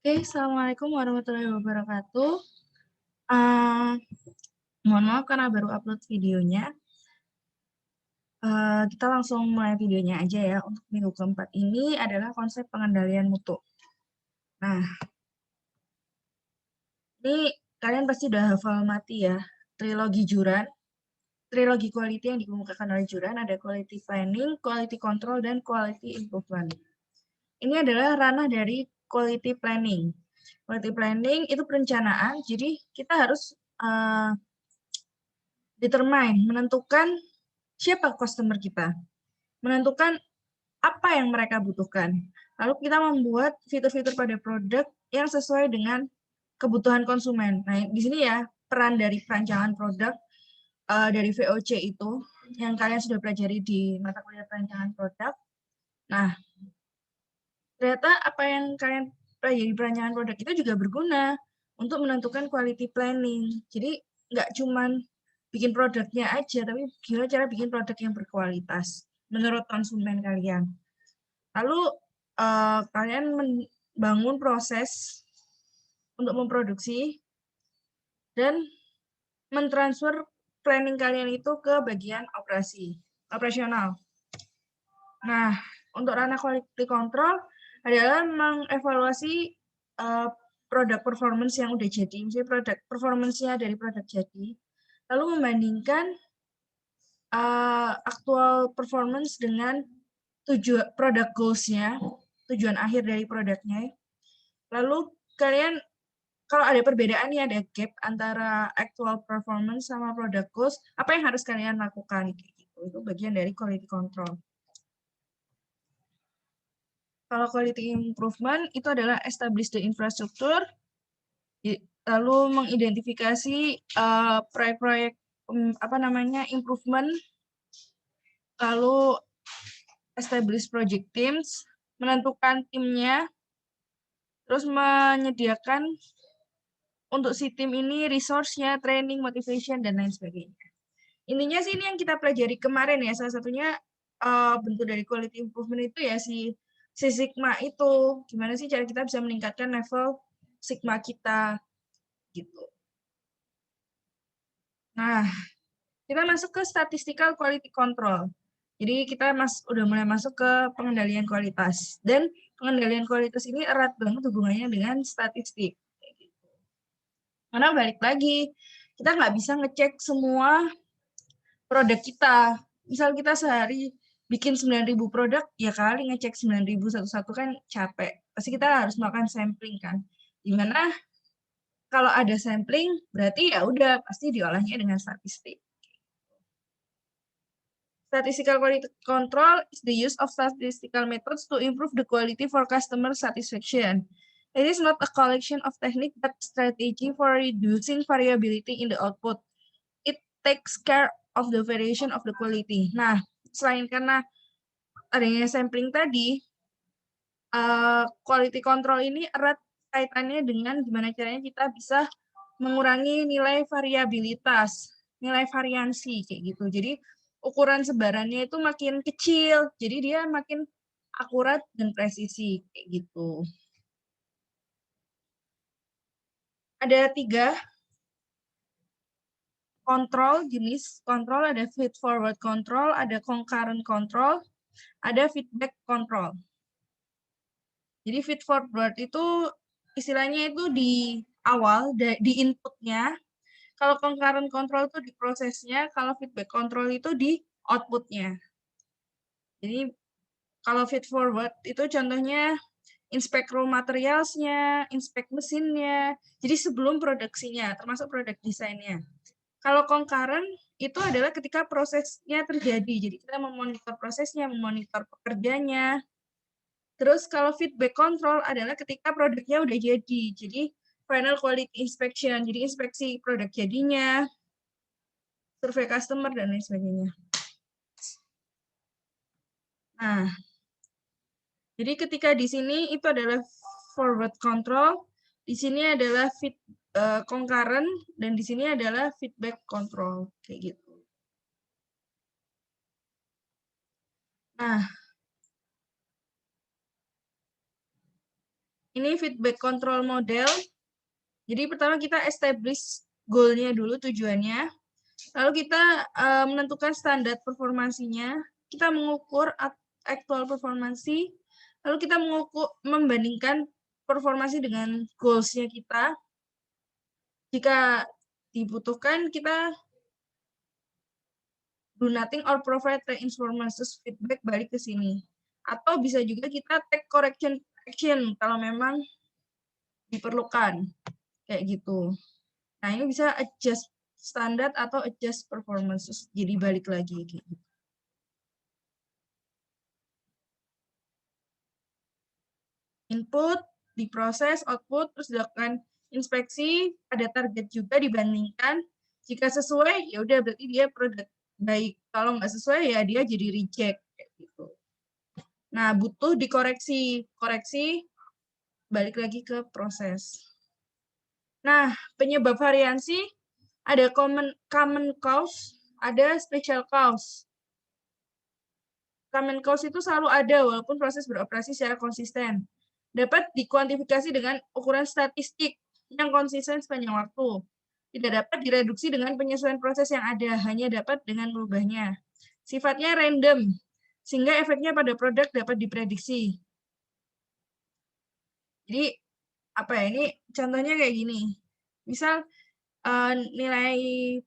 Oke, Assalamualaikum warahmatullahi wabarakatuh. Eh, Mohon maaf karena baru upload videonya. Kita langsung mulai videonya aja ya. Untuk minggu keempat ini adalah konsep pengendalian mutu. Nah, ini kalian pasti udah hafal mati ya. Trilogi Juran, trilogi quality yang dikemukakan oleh Juran ada quality planning, quality control, dan quality improvement. Ini adalah ranah dari quality planning. Quality planning itu perencanaan, jadi kita harus menentukan siapa customer kita, menentukan apa yang mereka butuhkan. Lalu kita membuat fitur-fitur pada produk yang sesuai dengan kebutuhan konsumen. Nah, di sini ya peran dari perancangan produk dari VOC itu yang kalian sudah pelajari di mata kuliah perancangan produk. Nah, ternyata apa yang kalian pelajari perancangan produk itu juga berguna untuk menentukan quality planning. Jadi nggak cuman bikin produknya aja, tapi gimana cara bikin produk yang berkualitas menurut konsumen kalian. Lalu kalian membangun proses untuk memproduksi dan mentransfer planning kalian itu ke bagian operasional. Nah, untuk ranah quality control adalah mengevaluasi produk performance yang udah jadi, misalnya produk performance-nya dari produk jadi, lalu membandingkan aktual performance dengan tujuan produk goals-nya, tujuan akhir dari produknya. Lalu kalian kalau ada perbedaan nih, ada gap antara actual performance sama product goals, apa yang harus kalian lakukan? Itu bagian dari quality control. Kalau quality improvement itu adalah establish the infrastructure, lalu mengidentifikasi proyek-proyek improvement, lalu establish project teams, menentukan timnya, terus menyediakan untuk si tim ini resource-nya, training, motivation, dan lain sebagainya. Intinya sih ini yang kita pelajari kemarin ya, salah satunya bentuk dari quality improvement itu ya si Sigma itu. Gimana sih cara kita bisa meningkatkan level Sigma kita gitu. Nah, kita masuk ke statistical quality control. Jadi kita udah mulai masuk ke pengendalian kualitas. Dan pengendalian kualitas ini erat banget hubungannya dengan statistik. Karena balik lagi, kita nggak bisa ngecek semua produk kita. Misal kita sehari bikin 9.000 produk, ya kali ngecek 9.000 satu-satu kan capek. Pasti kita harus melakukan sampling kan. Dimana kalau ada sampling, berarti ya udah pasti diolahnya dengan statistik. Statistical quality control is the use of statistical methods to improve the quality for customer satisfaction. It is not a collection of technique, but strategy for reducing variability in the output. It takes care of the variation of the quality. Nah, selain karena adanya sampling tadi, quality control ini erat kaitannya dengan gimana caranya kita bisa mengurangi nilai variabilitas, nilai variansi kayak gitu. Jadi ukuran sebarannya itu makin kecil, jadi dia makin akurat dan presisi kayak gitu. Ada 3 kontrol, jenis kontrol, ada feed forward control, ada concurrent control, ada feedback control. Jadi feed forward itu istilahnya itu di awal, di inputnya. Kalau concurrent control itu di prosesnya, kalau feedback control itu di outputnya. Jadi kalau feed forward itu contohnya inspect raw materials-nya, inspect mesinnya. Jadi sebelum produksinya, termasuk produk desainnya. Kalau concurrent itu adalah ketika prosesnya terjadi. Jadi kita memonitor prosesnya, memonitor pekerjanya. Terus kalau feedback control adalah ketika produknya udah jadi. Jadi final quality inspection. Jadi inspeksi produk jadinya, survei customer, dan lain sebagainya. Nah, jadi ketika di sini itu adalah forward control, di sini adalah concurrent, dan di sini adalah feedback control. Kayak gitu. Nah, Ini feedback control model. Jadi pertama kita establish goal-nya dulu, tujuannya. Lalu kita menentukan standar performansinya. Kita mengukur actual performansi. Lalu kita membandingkan performansi dengan goals-nya kita. Jika dibutuhkan, kita do nothing or provide reinforcement feedback balik ke sini. Atau bisa juga kita take correction action kalau memang diperlukan. Kayak gitu. Nah, ini bisa adjust standar atau adjust performance. Jadi balik lagi. Kayak gitu. Input, diproses, output, terus dilakukan inspeksi, ada target juga dibandingkan. Jika sesuai, ya udah berarti dia produk baik. Kalau nggak sesuai, ya dia jadi reject. Kayak gitu. Nah, butuh dikoreksi. Koreksi, balik lagi ke proses. Nah, penyebab variasi ada common cause, ada special cause. Common cause itu selalu ada walaupun proses beroperasi secara konsisten. Dapat dikuantifikasi dengan ukuran statistik yang konsisten sepanjang waktu. Tidak dapat direduksi dengan penyesuaian proses yang ada, hanya dapat dengan merubahnya. Sifatnya random, sehingga efeknya pada produk dapat diprediksi. Jadi, apa ya, ini contohnya kayak gini. Misal, nilai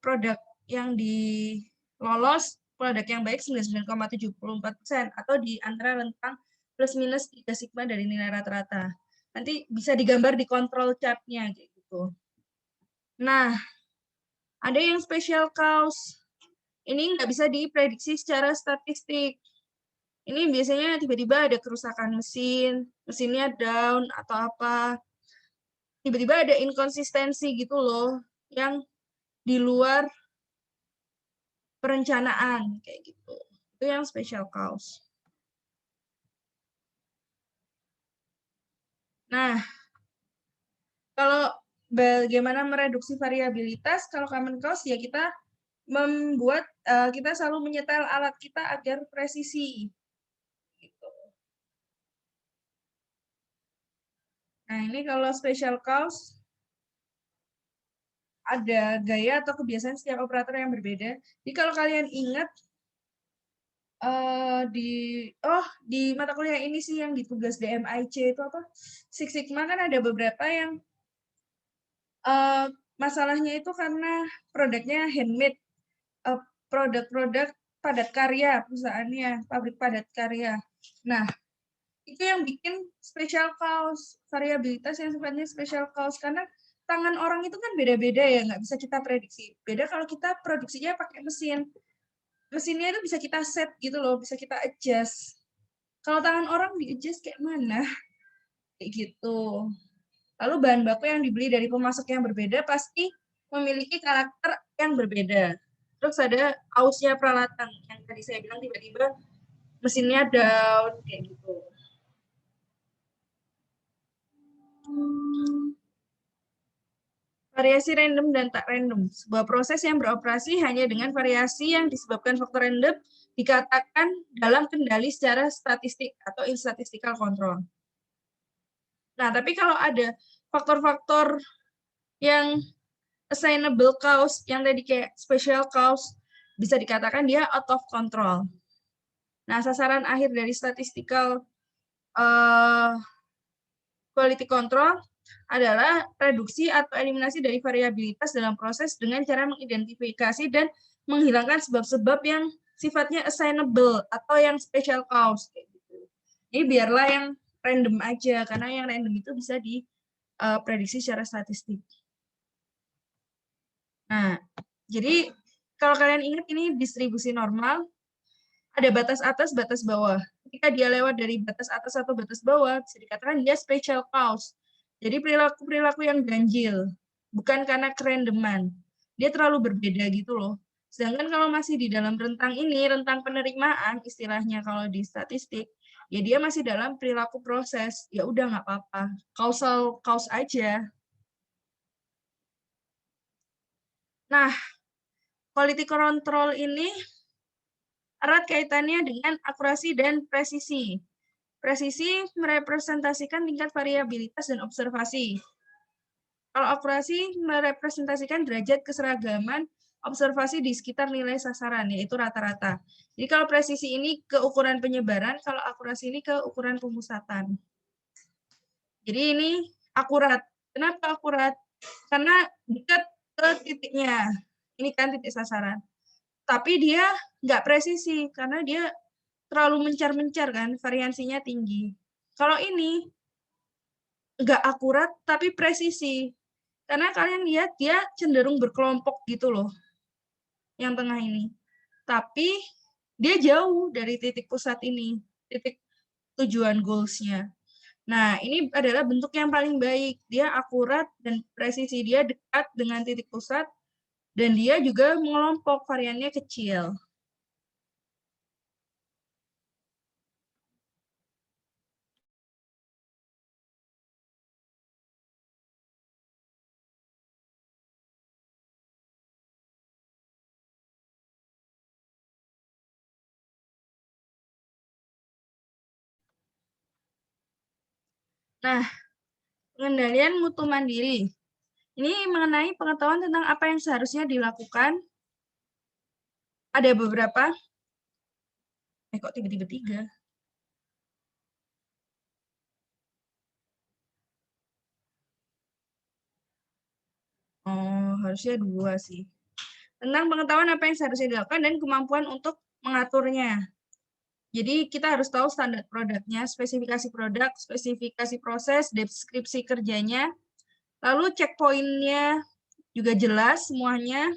produk yang dilolos, produk yang baik 99,74%, atau di antara rentang plus minus 3 sigma dari nilai rata-rata. Nanti bisa digambar di control chart-nya, kayak gitu. Nah, ada yang special cause. Ini nggak bisa diprediksi secara statistik. Ini biasanya tiba-tiba ada kerusakan mesin, mesinnya down atau apa. Tiba-tiba ada inkonsistensi gitu loh, yang di luar perencanaan, kayak gitu. Itu yang special cause. Nah, kalau bagaimana mereduksi variabilitas, kalau common cause ya kita membuat, kita selalu menyetel alat kita agar presisi. Nah, ini kalau special cause, ada gaya atau kebiasaan setiap operator yang berbeda. Jadi kalau kalian ingat, di mata kuliah ini sih yang di tugas DMIC itu apa? Six Sigma kan ada beberapa yang masalahnya itu karena produknya handmade, produk-produk padat karya perusahaannya, pabrik padat karya. Nah, itu yang bikin special cause, variabilitas yang sifatnya special cause, karena tangan orang itu kan beda-beda ya, nggak bisa kita prediksi. Beda kalau kita produksinya pakai mesin. Mesinnya itu bisa kita set gitu loh, bisa kita adjust. Kalau tangan orang di-adjust kayak mana? Kayak gitu. Lalu bahan baku yang dibeli dari pemasok yang berbeda pasti memiliki karakter yang berbeda. Terus ada ausnya peralatan, yang tadi saya bilang tiba-tiba mesinnya down, kayak gitu. Variasi random dan tak random. Sebuah proses yang beroperasi hanya dengan variasi yang disebabkan faktor random dikatakan dalam kendali secara statistik atau in statistical control. Nah, tapi kalau ada faktor-faktor yang assignable cause, yang tadi kayak special cause, bisa dikatakan dia out of control. Nah, sasaran akhir dari statistical quality control adalah reduksi atau eliminasi dari variabilitas dalam proses dengan cara mengidentifikasi dan menghilangkan sebab-sebab yang sifatnya assignable atau yang special cause. Jadi biarlah yang random aja, karena yang random itu bisa diprediksi secara statistik. Nah, jadi kalau kalian ingat ini distribusi normal, ada batas atas, batas bawah. Ketika dia lewat dari batas atas atau batas bawah, bisa dikatakan dia special cause. Jadi perilaku-perilaku yang ganjil, bukan karena kerandoman. Dia terlalu berbeda gitu loh. Sedangkan kalau masih di dalam rentang ini, rentang penerimaan, istilahnya kalau di statistik, ya dia masih dalam perilaku proses. Ya udah nggak apa-apa. Causal cause aja. Nah, quality control ini erat kaitannya dengan akurasi dan presisi. Presisi merepresentasikan tingkat variabilitas dan observasi. Kalau akurasi merepresentasikan derajat keseragaman observasi di sekitar nilai sasaran, yaitu rata-rata. Jadi kalau presisi ini ke ukuran penyebaran, kalau akurasi ini ke ukuran pemusatan. Jadi ini akurat. Kenapa akurat? Karena dekat ke titiknya. Ini kan titik sasaran. Tapi dia nggak presisi, karena dia terlalu mencar-mencar kan, variansinya tinggi. Kalau ini nggak akurat, tapi presisi. Karena kalian lihat dia cenderung berkelompok gitu loh, yang tengah ini. Tapi dia jauh dari titik pusat ini, titik tujuan goals-nya. Nah, ini adalah bentuk yang paling baik. Dia akurat dan presisi dia dekat dengan titik pusat, dan dia juga mengelompok, variannya kecil. Nah, pengendalian mutu mandiri. Ini mengenai pengetahuan tentang apa yang seharusnya dilakukan. Ada beberapa. Kok tiba-tiba 3? Oh, harusnya 2 sih. Tentang pengetahuan apa yang seharusnya dilakukan dan kemampuan untuk mengaturnya. Jadi kita harus tahu standar produknya, spesifikasi produk, spesifikasi proses, deskripsi kerjanya, lalu checkpoint-nya juga jelas semuanya.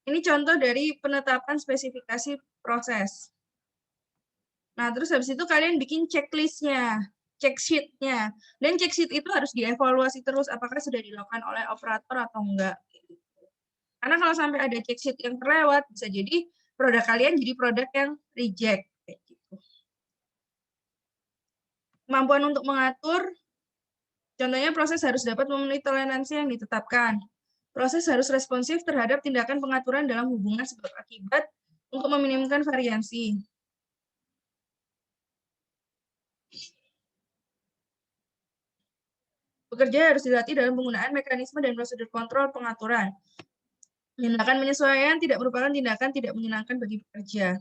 Ini contoh dari penetapan spesifikasi proses. Nah, terus habis itu kalian bikin checklist-nya, check sheet-nya. Dan check sheet itu harus dievaluasi terus apakah sudah dilakukan oleh operator atau enggak. Karena kalau sampai ada check sheet yang terlewat, bisa jadi produk kalian jadi produk yang reject. Kayak gitu. Kemampuan untuk mengatur, contohnya proses harus dapat memenuhi toleransi yang ditetapkan. Proses harus responsif terhadap tindakan pengaturan dalam hubungan sebab akibat untuk meminimumkan variasi. Pekerja harus dilatih dalam penggunaan mekanisme dan prosedur kontrol pengaturan. Tindakan penyesuaian tidak merupakan tindakan tidak menyenangkan bagi pekerja.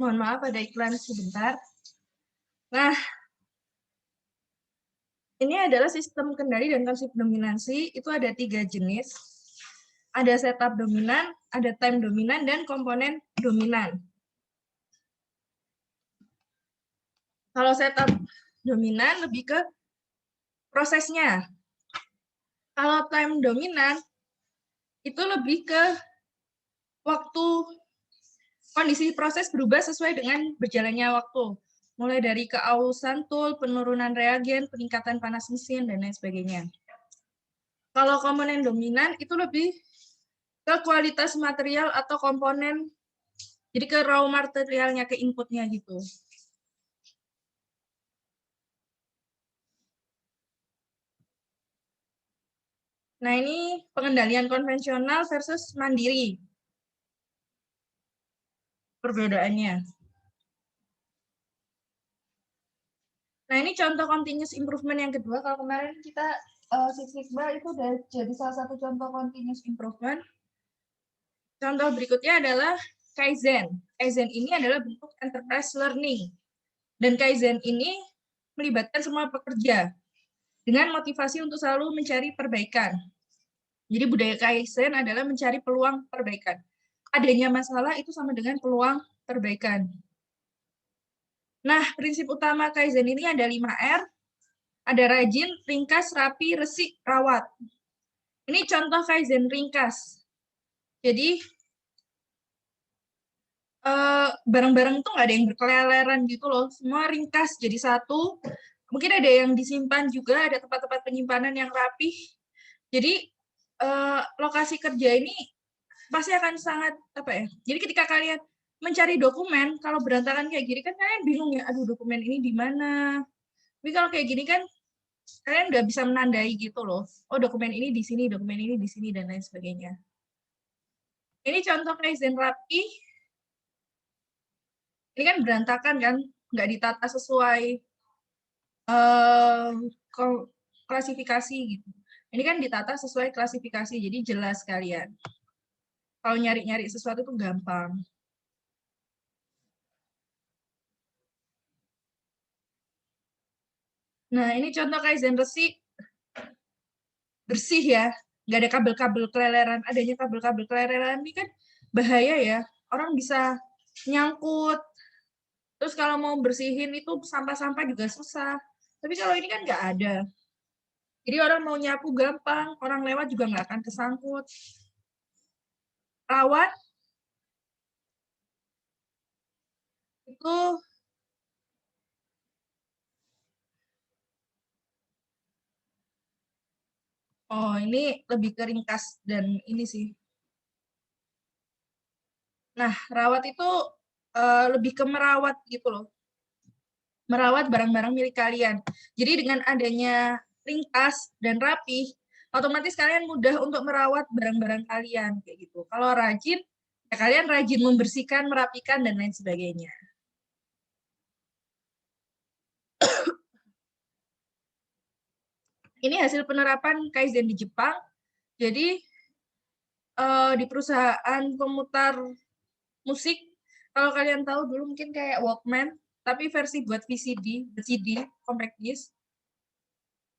Mohon maaf ada iklan sebentar. Nah, ini adalah sistem kendali dan konsep dominansi. Itu ada 3 jenis. Ada setup dominan, ada time dominan, dan komponen dominan. Kalau setup dominan lebih ke prosesnya. Kalau time dominan itu lebih ke waktu kondisi proses berubah sesuai dengan berjalannya waktu. Mulai dari keausan tool, penurunan reagen, peningkatan panas mesin, dan lain sebagainya. Kalau komponen dominan itu lebih ke kualitas material atau komponen Jadi ke raw materialnya, ke inputnya gitu. Nah, ini pengendalian konvensional versus mandiri. Perbedaannya. Nah, ini contoh continuous improvement yang kedua. Kalau kemarin kita Six Sigma itu udah jadi salah satu contoh continuous improvement. Contoh berikutnya adalah Kaizen. Kaizen ini adalah bentuk enterprise learning. Dan Kaizen ini melibatkan semua pekerja dengan motivasi untuk selalu mencari perbaikan. Jadi budaya Kaizen adalah mencari peluang perbaikan. Adanya masalah itu sama dengan peluang perbaikan. Nah, prinsip utama Kaizen ini ada 5R. Ada rajin, ringkas, rapi, resik, rawat. Ini contoh Kaizen ringkas. Jadi, barang-barang itu nggak ada yang berkeleleran gitu loh. Semua ringkas jadi satu. Mungkin ada yang disimpan juga, ada tempat-tempat penyimpanan yang rapih. Jadi, lokasi kerja ini pasti akan sangat, apa ya, jadi ketika kalian mencari dokumen, kalau berantakan kayak gini kan kalian bingung ya, aduh dokumen ini di mana. Tapi kalau kayak gini kan kalian nggak bisa menandai gitu loh. Oh, dokumen ini di sini, dokumen ini di sini, dan lain sebagainya. Ini contoh Kaizen rapi. Ini kan berantakan kan, nggak ditata sesuai klasifikasi gitu. Ini kan ditata sesuai klasifikasi, jadi jelas kalian. Kalau nyari-nyari sesuatu itu gampang. Nah, ini contoh Kaizen resik. Bersih ya, nggak ada kabel-kabel keleleran. Adanya kabel-kabel keleleran ini kan bahaya ya. Orang bisa nyangkut. Terus kalau mau bersihin itu sampah-sampah juga susah. Tapi kalau ini kan nggak ada. Jadi orang mau nyapu gampang, orang lewat juga nggak akan kesangkut. Rawat itu, oh ini lebih ke ringkas dan ini sih. Nah, rawat itu lebih ke merawat gitu loh. Merawat barang-barang milik kalian. Jadi dengan adanya ringkas dan rapih, otomatis kalian mudah untuk merawat barang-barang kalian kayak gitu. Kalau rajin, ya kalian rajin membersihkan, merapikan dan lain sebagainya. Ini hasil penerapan Kaizen di Jepang. Jadi di perusahaan pemutar musik, kalau kalian tahu dulu mungkin kayak Walkman, tapi versi buat VCD, CD, compact disc,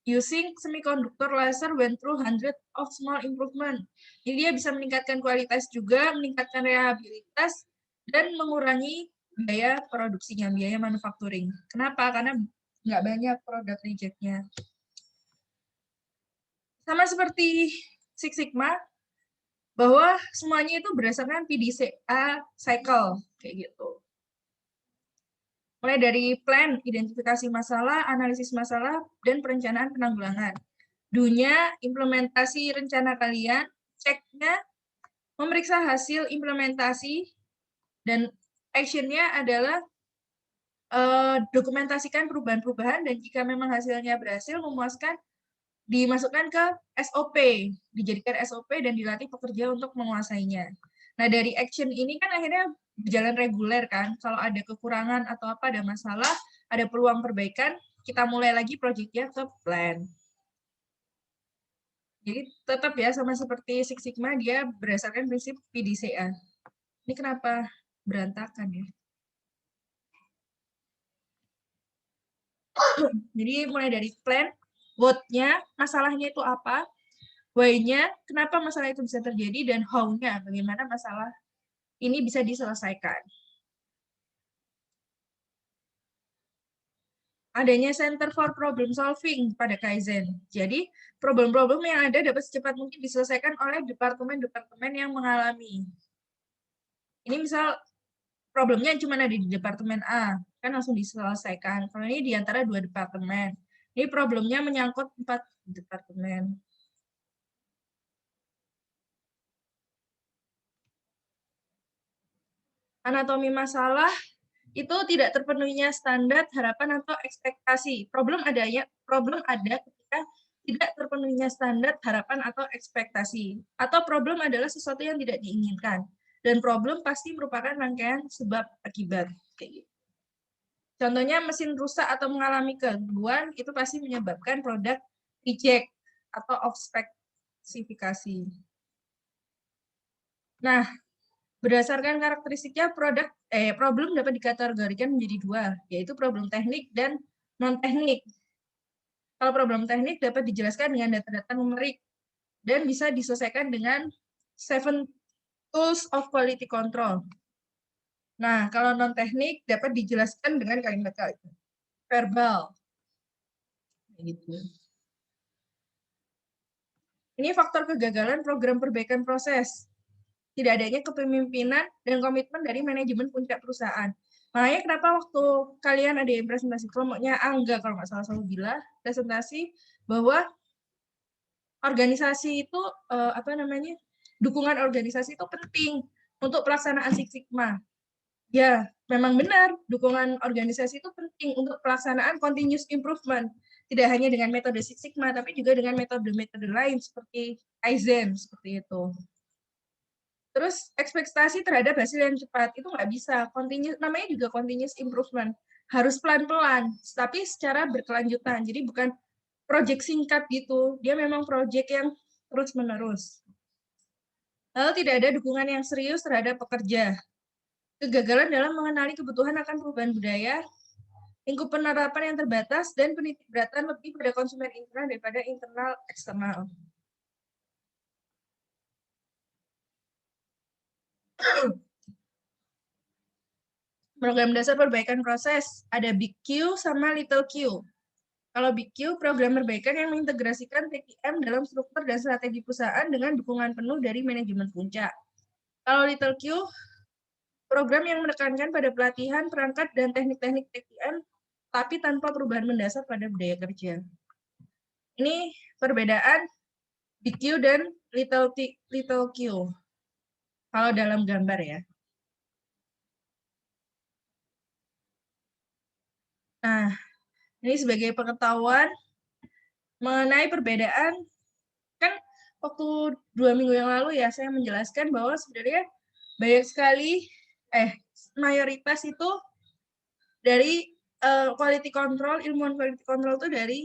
using semiconductor laser went through hundred of small improvement. Jadi dia bisa meningkatkan kualitas juga, meningkatkan reliabilitas, dan mengurangi biaya produksinya, biaya manufacturing. Kenapa? Karena nggak banyak produk rejectnya. Sama seperti Six Sigma, bahwa semuanya itu berdasarkan PDCA cycle, kayak gitu. Mulai dari plan, identifikasi masalah, analisis masalah, dan perencanaan penanggulangan. Do-nya, implementasi rencana kalian, cek-nya, memeriksa hasil implementasi, dan action-nya adalah dokumentasikan perubahan-perubahan, dan jika memang hasilnya berhasil, memuaskan, dimasukkan ke SOP, dijadikan SOP dan dilatih pekerja untuk menguasainya. Nah, dari action ini kan akhirnya berjalan reguler kan. Kalau ada kekurangan atau apa, ada masalah, ada peluang perbaikan, kita mulai lagi proyeknya ke plan. Jadi tetap ya sama seperti Six Sigma, dia berdasarkan prinsip PDCA. Ini kenapa berantakan ya? Jadi mulai dari plan, what-nya, masalahnya itu apa, why-nya, kenapa masalah itu bisa terjadi, dan how-nya, bagaimana masalah ini bisa diselesaikan. Adanya Center for Problem Solving pada Kaizen. Jadi, problem-problem yang ada dapat secepat mungkin diselesaikan oleh departemen-departemen yang mengalami. Ini misal problemnya cuma ada di departemen A, kan langsung diselesaikan. Kalau ini di antara 2 departemen. Ini problemnya menyangkut 4 departemen. Anatomi masalah itu tidak terpenuhinya standar, harapan, atau ekspektasi. Problem ada ketika tidak terpenuhinya standar, harapan, atau ekspektasi. Atau problem adalah sesuatu yang tidak diinginkan. Dan problem pasti merupakan rangkaian sebab akibat. Kayak gitu. Contohnya mesin rusak atau mengalami gangguan, itu pasti menyebabkan produk reject atau off spesifikasi. Nah, berdasarkan karakteristiknya problem dapat dikategorikan menjadi dua, yaitu problem teknik dan non-teknik. Kalau problem teknik dapat dijelaskan dengan data-data numerik dan bisa diselesaikan dengan 7 tools of quality control. Nah, kalau non-teknik dapat dijelaskan dengan kalimat-kalimat verbal. Gitu. Ini faktor kegagalan program perbaikan proses. Tidak adanya kepemimpinan dan komitmen dari manajemen puncak perusahaan. Makanya kenapa waktu kalian ada yang presentasi, kelompoknya Angga kalau nggak salah selalu bilang, presentasi bahwa organisasi itu dukungan organisasi itu penting untuk pelaksanaan Six Sigma. Ya, memang benar, dukungan organisasi itu penting untuk pelaksanaan continuous improvement. Tidak hanya dengan metode Six Sigma, tapi juga dengan metode-metode lain seperti Kaizen, seperti itu. Terus ekspektasi terhadap hasil yang cepat, itu nggak bisa. Namanya juga continuous improvement. Harus pelan-pelan, tapi secara berkelanjutan. Jadi bukan project singkat gitu, dia memang project yang terus-menerus. Lalu tidak ada dukungan yang serius terhadap pekerja. Kegagalan dalam mengenali kebutuhan akan perubahan budaya, lingkup penerapan yang terbatas, dan penitipratan lebih pada konsumen internal daripada internal eksternal. Program dasar perbaikan proses, ada Big Q sama Little Q. Kalau Big Q, program perbaikan yang mengintegrasikan TQM dalam struktur dan strategi perusahaan dengan dukungan penuh dari manajemen puncak. Kalau Little Q, program yang menekankan pada pelatihan, perangkat, dan teknik-teknik TQM, tapi tanpa perubahan mendasar pada budaya kerja. Ini perbedaan Big Q dan Little Q. Kalau dalam gambar ya. Nah, ini sebagai pengetahuan mengenai perbedaan, kan waktu 2 minggu yang lalu ya saya menjelaskan bahwa sebenarnya banyak sekali mayoritas itu dari quality control, ilmuwan quality control itu dari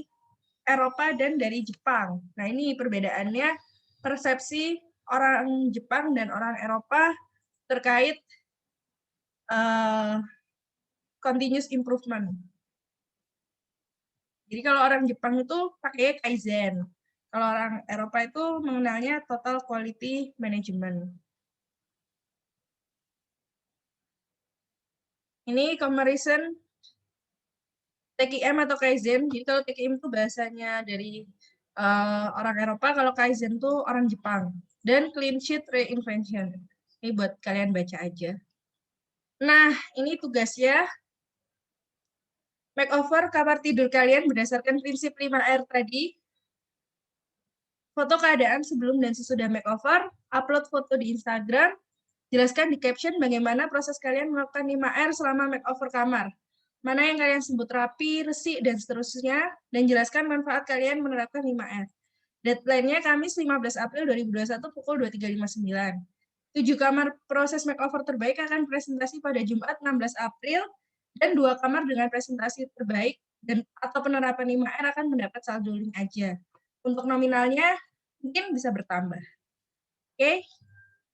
Eropa dan dari Jepang. Nah, ini perbedaannya persepsi orang Jepang dan orang Eropa terkait continuous improvement. Jadi kalau orang Jepang itu pakai Kaizen. Kalau orang Eropa itu mengenalnya Total Quality Management. Ini comparison TQM atau Kaizen. Jadi kalau TQM itu bahasanya dari orang Eropa, kalau Kaizen itu orang Jepang. Dan clean sheet reinvention. Ini buat kalian baca aja. Nah, ini tugasnya. Makeover kamar tidur kalian berdasarkan prinsip 5R tadi. Foto keadaan sebelum dan sesudah makeover, upload foto di Instagram, jelaskan di caption bagaimana proses kalian melakukan 5R selama makeover kamar. Mana yang kalian sebut rapi, resik, dan seterusnya, dan jelaskan manfaat kalian menerapkan 5R. Deadline-nya Kamis 15 April 2021 pukul 23.59. 7 kamar proses makeover terbaik akan presentasi pada Jumat 16 April, dan 2 kamar dengan presentasi terbaik atau penerapan 5R akan mendapat saldo link aja. Untuk nominalnya mungkin bisa bertambah. Oke,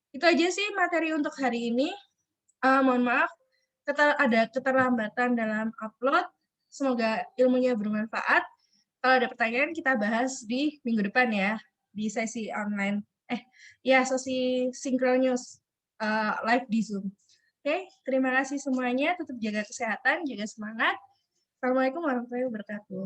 itu aja sih materi untuk hari ini. Mohon maaf, ada keterlambatan dalam upload. Semoga ilmunya bermanfaat. Kalau ada pertanyaan, kita bahas di minggu depan ya, di sesi online. Sesi Synchronous live di Zoom. Oke, terima kasih semuanya. Tetap jaga kesehatan, jaga semangat. Assalamualaikum warahmatullahi wabarakatuh.